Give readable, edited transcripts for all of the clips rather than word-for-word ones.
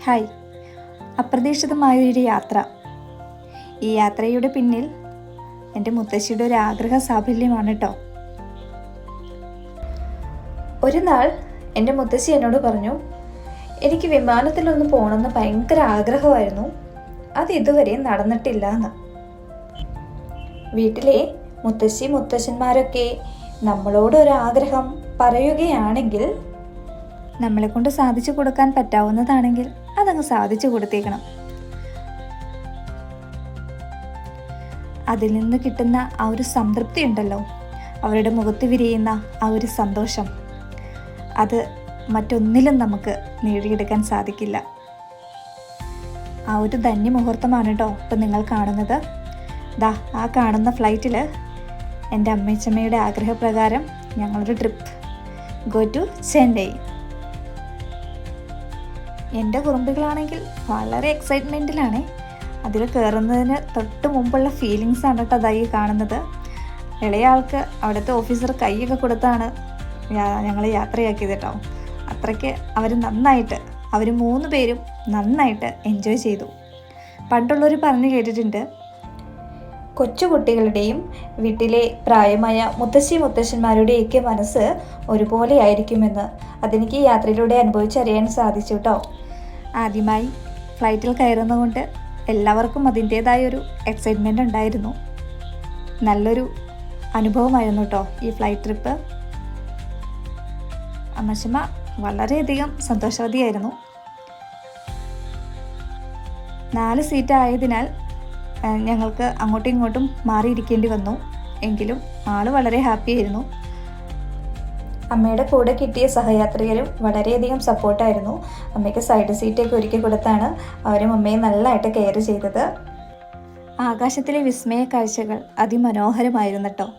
Hi. അപ്രതീക്ഷിതമായൊരു യാത്ര. ഈ യാത്രയുടെ പിന്നിൽ എൻ്റെ മുത്തശ്ശിയുടെ ഒരു ആഗ്രഹ സാഫല്യമാണ് കേട്ടോ. ഒരു നാൾ എൻ്റെ മുത്തശ്ശി എന്നോട് പറഞ്ഞു, എനിക്ക് വിമാനത്തിലൊന്ന് പോകണമെന്ന് ഭയങ്കര ആഗ്രഹമായിരുന്നു, അത് ഇതുവരെ നടന്നിട്ടില്ല എന്ന്. വീട്ടിലെ മുത്തശ്ശന്മാരൊക്കെ നമ്മളോട് ഒരാഗ്രഹം പറയുകയാണെങ്കിൽ നമ്മളെ കൊണ്ട് സാധിച്ചു കൊടുക്കാൻ പറ്റാവുന്നതാണെങ്കിൽ അതങ്ങ് സാധിച്ചു കൊടുത്തേക്കണം. അതിൽ നിന്ന് കിട്ടുന്ന ആ ഒരു സംതൃപ്തി ഉണ്ടല്ലോ, അവരുടെ മുഖത്ത് വിരിയുന്ന ആ ഒരു സന്തോഷം, അത് മറ്റൊന്നിലും നമുക്ക് നേടിയെടുക്കാൻ സാധിക്കില്ല. ആ ഒരു ധന്യമുഹൂർത്തമാണ് കേട്ടോ ഇപ്പം നിങ്ങൾ കാണുന്നത്. ദാ ആ കാണുന്ന ഫ്ലൈറ്റിൽ എൻ്റെ അമ്മച്ചമ്മയുടെ ആഗ്രഹപ്രകാരം ഞങ്ങളൊരു ട്രിപ്പ് ഗോ ടു ചെന്നൈ. എൻ്റെ കുറുമ്പികളാണെങ്കിൽ വളരെ എക്സൈറ്റ്മെൻറ്റിലാണ്. അതിൽ കയറുന്നതിന് തൊട്ട് മുമ്പുള്ള ഫീലിങ്സാണ് കേട്ടോ അതായി കാണുന്നത്. ഇളയ ആൾക്ക് അവിടുത്തെ ഓഫീസർ കൈയൊക്കെ കൊടുത്താണ് ഞങ്ങൾ യാത്രയാക്കിയത് കേട്ടോ. അത്രയ്ക്ക് അവർ 3 പേരും നന്നായിട്ട് എൻജോയ് ചെയ്തു. പണ്ടുള്ളവർ പറഞ്ഞു കേട്ടിട്ടുണ്ട്, കൊച്ചുകുട്ടികളുടെയും വീട്ടിലെ പ്രായമായ മുത്തശ്ശന്മാരുടെയൊക്കെ മനസ്സ് ഒരുപോലെ ആയിരിക്കുമെന്ന്. അതെനിക്ക് ഈ യാത്രയിലൂടെ അനുഭവിച്ചറിയാൻ സാധിച്ചു കേട്ടോ. ആദ്യമായി ഫ്ലൈറ്റിൽ കയറുന്നതുകൊണ്ട് എല്ലാവർക്കും അതിൻ്റേതായൊരു എക്സൈറ്റ്മെൻ്റ് ഉണ്ടായിരുന്നു. നല്ലൊരു അനുഭവമായിരുന്നു കേട്ടോ ഈ ഫ്ലൈറ്റ് ട്രിപ്പ്. അമ്മച്ചമ്മ വളരെയധികം സന്തോഷവതിയായിരുന്നു. 4 സീറ്റ് ആയതിനാൽ ഞങ്ങൾക്ക് അങ്ങോട്ടും ഇങ്ങോട്ടും മാറിയിരിക്കേണ്ടി വന്നു. എങ്കിലും ആള് വളരെ ഹാപ്പി ആയിരുന്നു. അമ്മയുടെ കൂടെ കിട്ടിയ സഹയാത്രികരും വളരെയധികം സപ്പോർട്ടായിരുന്നു. അമ്മയ്ക്ക് സൈഡ് സീറ്റൊക്കെ ഒരുക്കി കൊടുത്താണ് അവരും അമ്മയെ നല്ലതായിട്ട് കെയർ ചെയ്തത്. ആകാശത്തിലെ വിസ്മയ കാഴ്ചകൾ അതിമനോഹരമായിരുന്നു കേട്ടോ.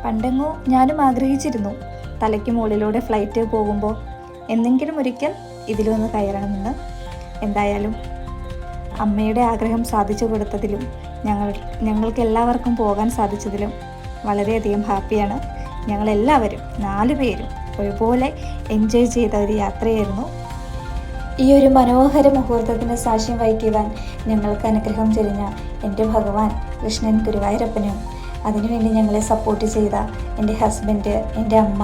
പണ്ടെങ്ങോ ഞാനും ആഗ്രഹിച്ചിരുന്നു തലയ്ക്ക് മുകളിലൂടെ ഫ്ലൈറ്റ് പോകുമ്പോൾ എന്നെങ്കിലും ഒരിക്കൽ ഇതിലൊന്ന് കയറണമെന്ന്. എന്തായാലും അമ്മയുടെ ആഗ്രഹം സാധിച്ചു കൊടുത്തതിലും ഞങ്ങൾക്ക് എല്ലാവർക്കും പോകാൻ സാധിച്ചതിലും വളരെയധികം ഹാപ്പിയാണ്. ഞങ്ങളെല്ലാവരും 4 പേരും ഒരുപോലെ എൻജോയ് ചെയ്ത ഒരു യാത്രയായിരുന്നു. ഈ ഒരു മനോഹര മുഹൂർത്തത്തിന് സാക്ഷ്യം വഹിക്കുവാൻ ഞങ്ങൾക്ക് അനുഗ്രഹം ചൊരിഞ്ഞ എൻ്റെ ഭഗവാൻ കൃഷ്ണൻ ഗുരുവായൂരപ്പനും അതിനുവേണ്ടി ഞങ്ങളെ സപ്പോർട്ട് ചെയ്ത എൻ്റെ ഹസ്ബൻഡ്, എൻ്റെ അമ്മ,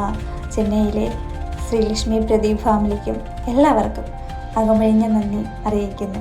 ചെന്നൈയിലെ ശ്രീലക്ഷ്മി പ്രദീപ് ഫാമിലിക്കും എല്ലാവർക്കും അകമഴിഞ്ഞ നന്ദി അറിയിക്കുന്നു.